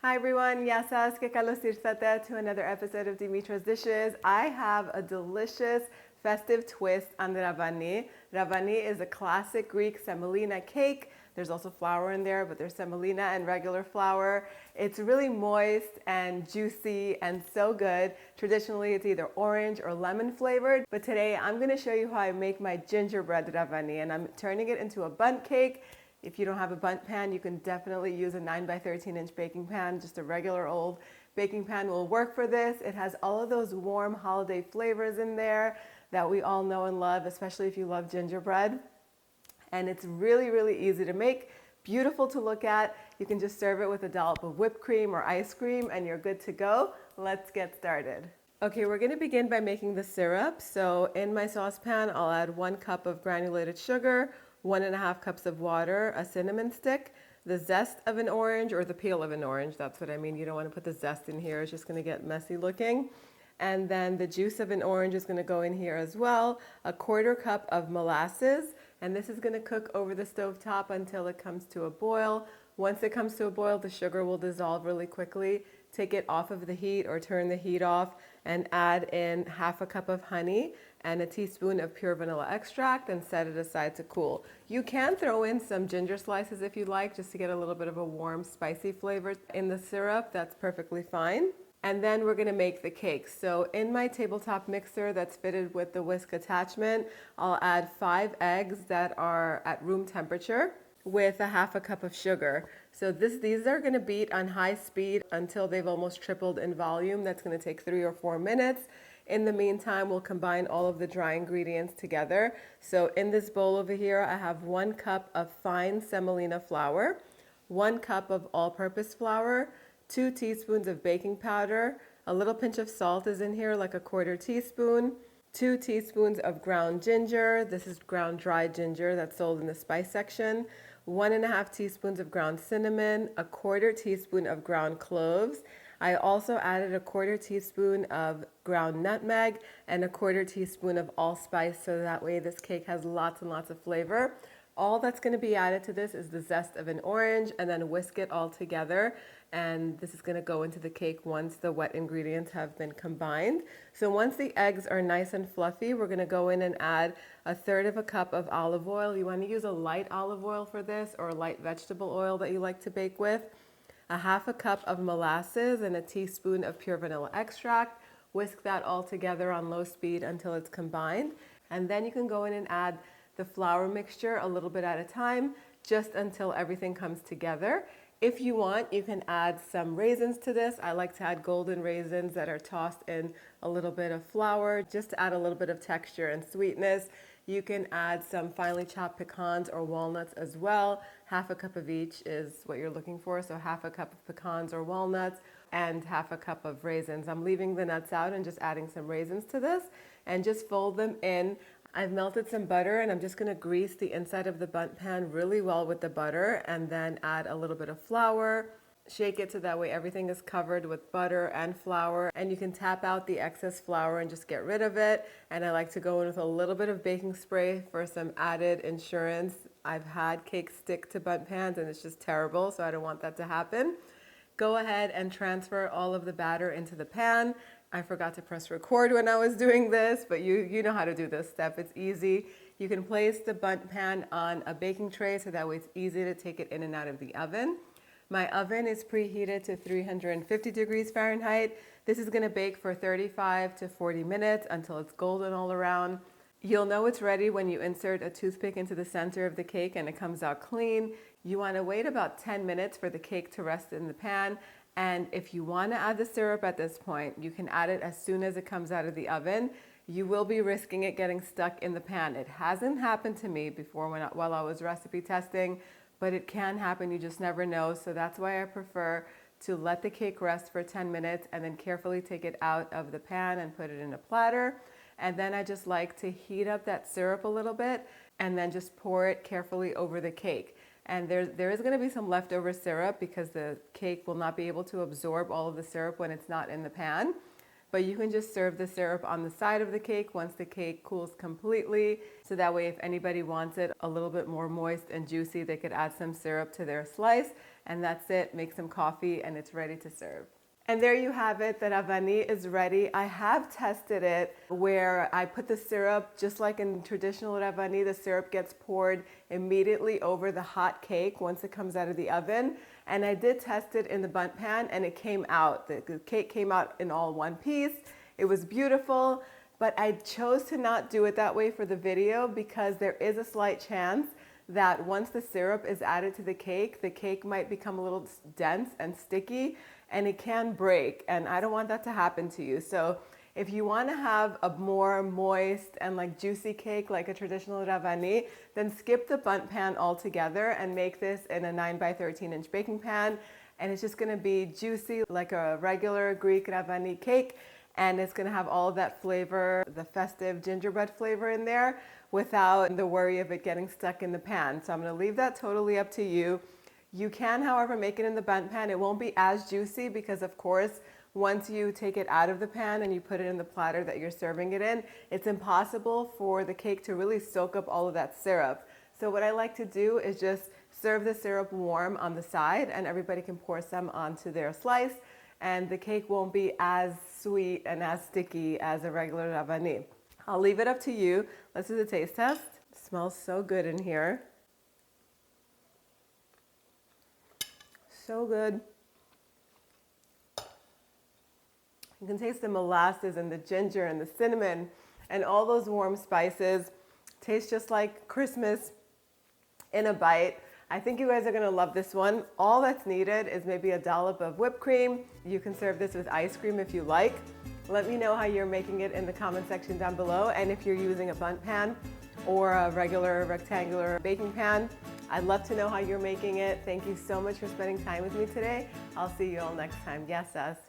Hi everyone, yasas que kalos irsate to another episode of Dimitra's Dishes. I have a delicious festive twist on the Ravani. Ravani is a classic Greek semolina cake. There's also flour in there, but there's semolina and regular flour. It's really moist and juicy and so good. Traditionally, it's either orange or lemon flavored, but today I'm gonna show you how I make my gingerbread Ravani, and I'm turning it into a bundt cake. If you don't have a bundt pan, you can definitely use a 9 by 13 inch baking pan. Just a regular old baking pan will work for this. It has all of those warm holiday flavors in there that we all know and love, especially if you love gingerbread. And it's really, really easy to make, beautiful to look at. You can just serve it with a dollop of whipped cream or ice cream and you're good to go. Let's get started. Okay, we're gonna begin by making the syrup. So in my saucepan, I'll add 1 cup of granulated sugar, 1.5 cups of water, a cinnamon stick, the zest of an orange or the peel of an orange. That's what I mean. You don't want to put the zest in here. It's just going to get messy looking. And then the juice of an orange is going to go in here as well. A 1/4 cup of molasses. And this is going to cook over the stove top until it comes to a boil. Once it comes to a boil, the sugar will dissolve really quickly. Take it off of the heat or turn the heat off and add in 1/2 cup of honey and a teaspoon of pure vanilla extract and set it aside to cool. You can throw in some ginger slices if you like, just to get a little bit of a warm, spicy flavor in the syrup. That's perfectly fine. And then we're gonna make the cake. So in my tabletop mixer that's fitted with the whisk attachment, I'll add 5 eggs that are at room temperature with a 1/2 cup of sugar. So these are gonna beat on high speed until they've almost tripled in volume. That's gonna take 3 or 4 minutes. In the meantime, we'll combine all of the dry ingredients together. So in this bowl over here, I have 1 cup of fine semolina flour, 1 cup of all-purpose flour, 2 teaspoons of baking powder, a little pinch of salt is in here, like a 1/4 teaspoon, 2 teaspoons of ground ginger. This is ground dry ginger that's sold in the spice section, 1.5 teaspoons of ground cinnamon, a 1/4 teaspoon of ground cloves. I also added a 1/4 teaspoon of ground nutmeg and a 1/4 teaspoon of allspice, so that way this cake has lots and lots of flavor. All that's going to be added to this is the zest of an orange, and then whisk it all together. And this is going to go into the cake once the wet ingredients have been combined. So once the eggs are nice and fluffy, we're going to go in and add 1/3 cup of olive oil. You want to use a light olive oil for this, or a light vegetable oil that you like to bake with. A 1/2 cup of molasses and a teaspoon of pure vanilla extract. Whisk that all together on low speed until it's combined. And then you can go in and add the flour mixture a little bit at a time, just until everything comes together. If you want, you can add some raisins to this. I like to add golden raisins that are tossed in a little bit of flour, just to add a little bit of texture and sweetness. You can add some finely chopped pecans or walnuts as well. 1/2 cup of each is what you're looking for. So 1/2 cup of pecans or walnuts and 1/2 cup of raisins. I'm leaving the nuts out and just adding some raisins to this, and just fold them in. I've melted some butter and I'm just gonna grease the inside of the bundt pan really well with the butter, and then add a little bit of flour. Shake it so that way everything is covered with butter and flour, and you can tap out the excess flour and just get rid of it. And I like to go in with a little bit of baking spray for some added insurance. I've had cakes stick to bundt pans and it's just terrible, so I don't want that to happen. Go ahead and transfer all of the batter into the pan. I forgot to press record when I was doing this, but you know how to do this step. It's easy. You can place the bundt pan on a baking tray so that way it's easy to take it in and out of the oven. My oven is preheated to 350 degrees Fahrenheit. This is gonna bake for 35 to 40 minutes until it's golden all around. You'll know it's ready when you insert a toothpick into the center of the cake and it comes out clean. You wanna wait about 10 minutes for the cake to rest in the pan. And if you wanna add the syrup at this point, you can add it as soon as it comes out of the oven. You will be risking it getting stuck in the pan. It hasn't happened to me before while I was recipe testing, but it can happen, you just never know. So that's why I prefer to let the cake rest for 10 minutes and then carefully take it out of the pan and put it in a platter. And then I just like to heat up that syrup a little bit and then just pour it carefully over the cake. And there is going to be some leftover syrup because the cake will not be able to absorb all of the syrup when it's not in the pan. but you can just serve the syrup on the side of the cake once the cake cools completely. So that way, if anybody wants it a little bit more moist and juicy, they could add some syrup to their slice, and that's it. Make some coffee and it's ready to serve. And there you have it, the Ravani is ready. I have tested it where I put the syrup, just like in traditional Ravani, the syrup gets poured immediately over the hot cake once it comes out of the oven. And I did test it in the Bundt pan and it came out. The cake came out in all one piece. It was beautiful, but I chose to not do it that way for the video because there is a slight chance that once the syrup is added to the cake might become a little dense and sticky and it can break, and I don't want that to happen to you. So if you want to have a more moist and like juicy cake like a traditional Ravani, then skip the Bundt pan altogether and make this in a 9 by 13 inch baking pan, and it's just going to be juicy like a regular Greek Ravani cake, and it's going to have all of that flavor, the festive gingerbread flavor in there without the worry of it getting stuck in the pan. So I'm going to leave that totally up to you. You can, however, make it in the Bundt pan. It won't be as juicy because, of course, once you take it out of the pan and you put it in the platter that you're serving it in, it's impossible for the cake to really soak up all of that syrup. So what I like to do is just serve the syrup warm on the side and everybody can pour some onto their slice, and the cake won't be as sweet and as sticky as a regular Ravani. I'll leave it up to you. Let's do the taste test. It smells so good in here. So good. You can taste the molasses and the ginger and the cinnamon and all those warm spices. Tastes just like Christmas in a bite. I think you guys are gonna love this one. All that's needed is maybe a dollop of whipped cream. You can serve this with ice cream if you like. Let me know how you're making it in the comment section down below, and if you're using a Bundt pan or a regular rectangular baking pan. I'd love to know how you're making it. Thank you so much for spending time with me today. I'll see you all next time. Yes, Zest.